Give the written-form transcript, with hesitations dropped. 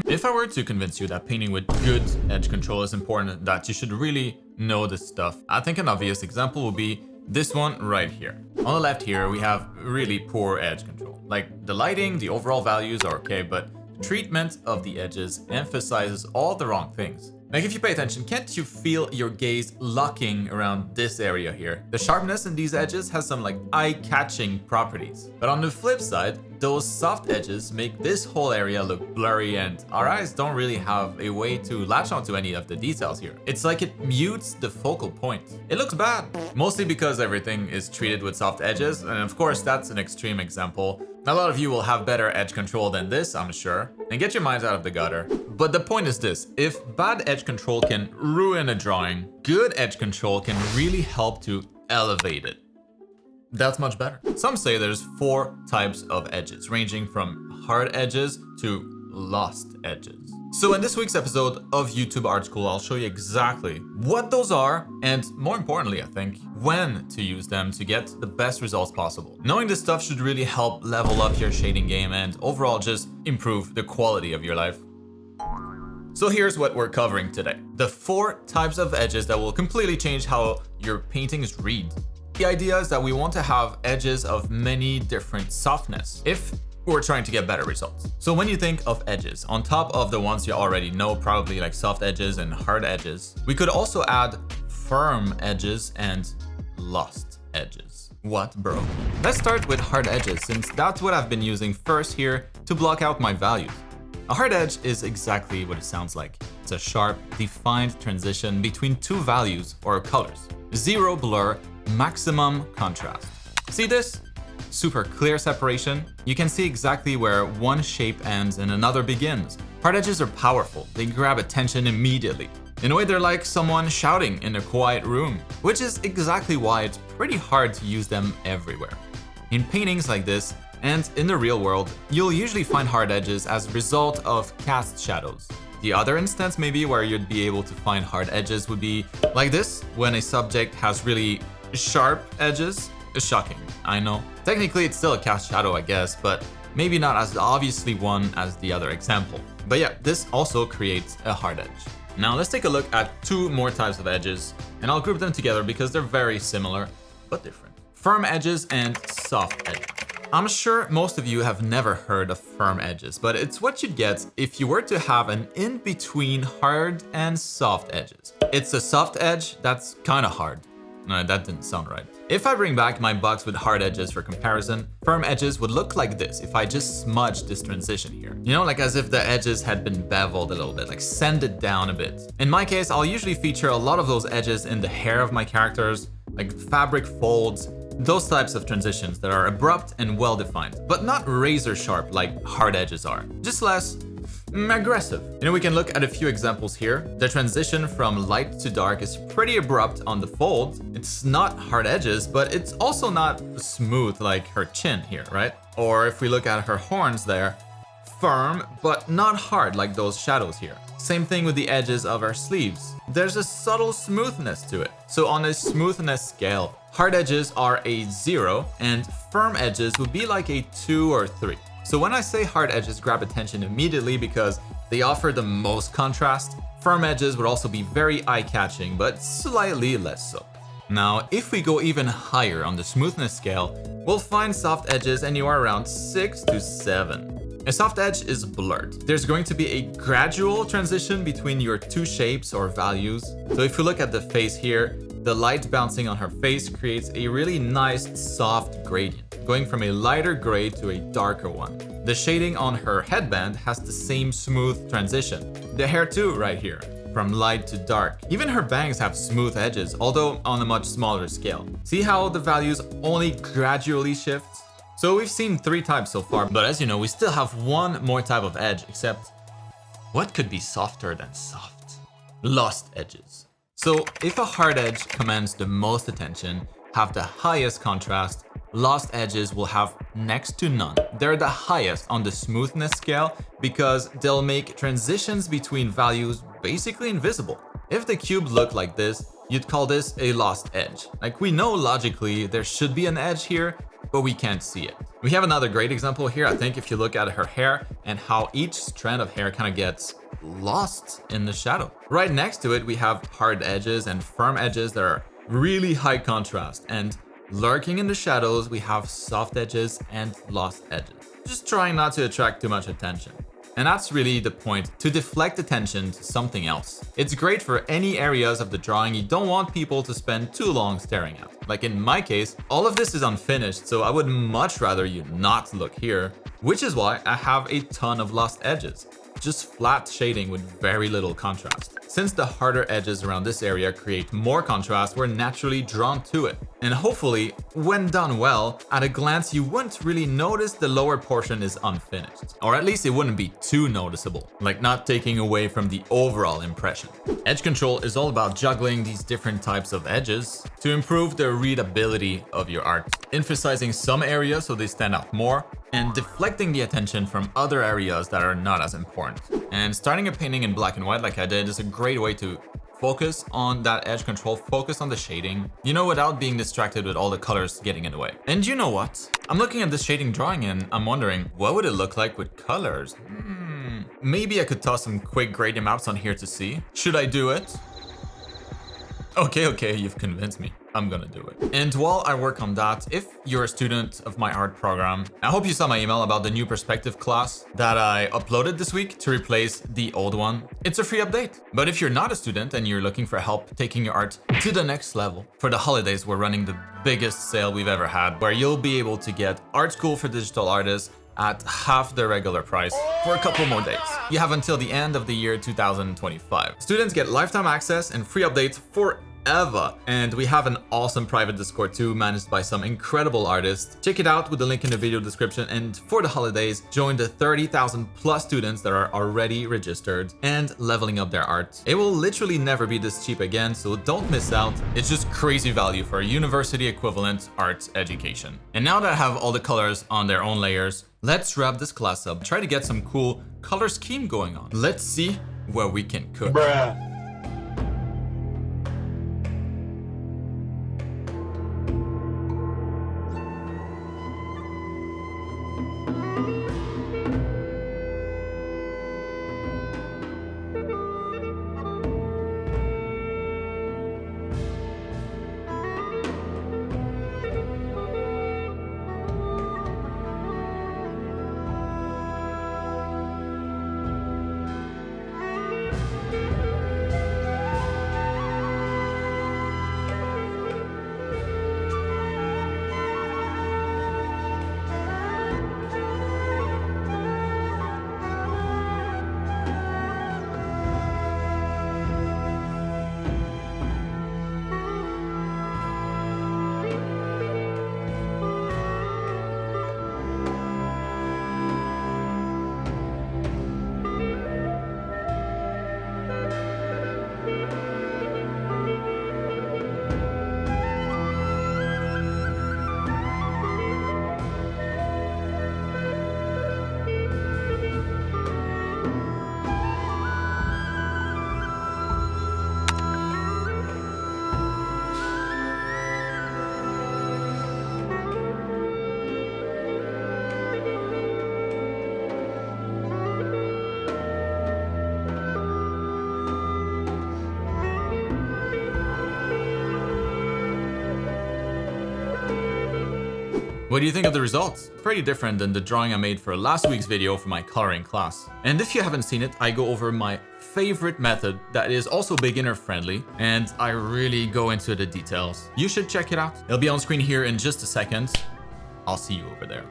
If I were to convince you that painting with good edge control is important, that you should really know this stuff, I think an obvious example would be this one right here. On the left here, we have really poor edge control. Like the lighting, the overall values are okay, but treatment of the edges emphasizes all the wrong things. Like if you pay attention, can't you feel your gaze locking around this area here? The sharpness in these edges has some like eye-catching properties. But on the flip side, those soft edges make this whole area look blurry and our eyes don't really have a way to latch onto any of the details here. It's like it mutes the focal point. It looks bad, mostly because everything is treated with soft edges, and of course that's an extreme example. A lot of you will have better edge control than this, I'm sure, and get your minds out of the gutter. But the point is this, if bad edge control can ruin a drawing, good edge control can really help to elevate it. That's much better. Some say there's 4 types of edges, ranging from hard edges to lost edges. So in this week's episode of YTartschool, I'll show you exactly what those are, and more importantly, I think, when to use them to get the best results possible. Knowing this stuff should really help level up your shading game and overall just improve the quality of your life. So here's what we're covering today. The 4 types of edges that will completely change how your paintings read. The idea is that we want to have edges of many different softness if we're trying to get better results. So when you think of edges, on top of the ones you already know, probably like soft edges and hard edges, we could also add firm edges and lost edges. What, bro? Let's start with hard edges, since that's what I've been using first here to block out my values. A hard edge is exactly what it sounds like. It's a sharp, defined transition between 2 values or colors. Zero blur, maximum contrast. See this? Super clear separation. You can see exactly where one shape ends and another begins. Hard edges are powerful. They grab attention immediately. In a way, they're like someone shouting in a quiet room, which is exactly why it's pretty hard to use them everywhere. In paintings like this, and in the real world, you'll usually find hard edges as a result of cast shadows. The other instance maybe where you'd be able to find hard edges would be like this, when a subject has really sharp edges. Shocking, I know. Technically it's still a cast shadow, I guess, but maybe not as obviously one as the other example. But yeah, this also creates a hard edge. Now let's take a look at 2 more types of edges, and I'll group them together because they're very similar, but different. Firm edges and soft edges. I'm sure most of you have never heard of firm edges, but it's what you'd get if you were to have an in-between hard and soft edges. It's a soft edge that's kind of hard. No, that didn't sound right. If I bring back my box with hard edges for comparison, firm edges would look like this if I just smudged this transition here. You know, like as if the edges had been beveled a little bit, like sanded down a bit. In my case, I'll usually feature a lot of those edges in the hair of my characters, like fabric folds, those types of transitions that are abrupt and well-defined, but not razor sharp like hard edges are, just less aggressive. You know, we can look at a few examples here. The transition from light to dark is pretty abrupt on the fold. It's not hard edges, but it's also not smooth like her chin here, right? Or if we look at her horns there, firm, but not hard like those shadows here. Same thing with the edges of her sleeves. There's a subtle smoothness to it. So on a smoothness scale, hard edges are a 0 and firm edges would be like a 2 or 3. So when I say hard edges grab attention immediately because they offer the most contrast, firm edges would also be very eye-catching, but slightly less so. Now, if we go even higher on the smoothness scale, we'll find soft edges anywhere around 6 to 7. A soft edge is blurred. There's going to be a gradual transition between your 2 shapes or values. So if you look at the face here, the light bouncing on her face creates a really nice soft gradient, going from a lighter gray to a darker one. The shading on her headband has the same smooth transition. The hair too, right here, from light to dark. Even her bangs have smooth edges, although on a much smaller scale. See how the values only gradually shift? So we've seen 3 types so far, but as you know, we still have 1 more type of edge, except what could be softer than soft? Lost edges. So if a hard edge commands the most attention, have the highest contrast, lost edges will have next to none. They're the highest on the smoothness scale because they'll make transitions between values basically invisible. If the cube looked like this, you'd call this a lost edge. Like we know logically there should be an edge here, but we can't see it. We have another great example here. I think if you look at her hair and how each strand of hair kind of gets lost in the shadow. Right next to it, we have hard edges and firm edges that are really high contrast, and lurking in the shadows, we have soft edges and lost edges. Just trying not to attract too much attention. And that's really the point, to deflect attention to something else. It's great for any areas of the drawing you don't want people to spend too long staring at. Like in my case, all of this is unfinished, so I would much rather you not look here, which is why I have a ton of lost edges. Just flat shading with very little contrast. Since the harder edges around this area create more contrast, we're naturally drawn to it. And hopefully, when done well, at a glance you wouldn't really notice the lower portion is unfinished. Or at least it wouldn't be too noticeable, like not taking away from the overall impression. Edge control is all about juggling these different types of edges to improve the readability of your art, emphasizing some areas so they stand out more, and deflecting the attention from other areas that are not as important. And starting a painting in black and white like I did is a great way to focus on that edge control, focus on the shading, you know, without being distracted with all the colors getting in the way. And you know what? I'm looking at this shading drawing and I'm wondering, what would it look like with colors? Maybe I could toss some quick gradient maps on here to see. Should I do it? Okay, you've convinced me. I'm gonna do it. And while I work on that, if you're a student of my art program, I hope you saw my email about the new perspective class that I uploaded this week to replace the old one. It's a free update. But if you're not a student and you're looking for help taking your art to the next level, for the holidays, we're running the biggest sale we've ever had, where you'll be able to get Art School for Digital Artists at half the regular price for a couple more days. You have until the end of the year 2025. Students get lifetime access and free updates forever. And we have an awesome private Discord too, managed by some incredible artists. Check it out with the link in the video description. And for the holidays, join the 30,000 plus students that are already registered and leveling up their art. It will literally never be this cheap again, so don't miss out. It's just crazy value for a university equivalent art education. And now that I have all the colors on their own layers, let's wrap this class up. Try to get some cool color scheme going on. Let's see where we can cook. Bruh. What do you think of the results? Pretty different than the drawing I made for last week's video for my coloring class. And if you haven't seen it, I go over my favorite method that is also beginner friendly, and I really go into the details. You should check it out. It'll be on screen here in just a second. I'll see you over there.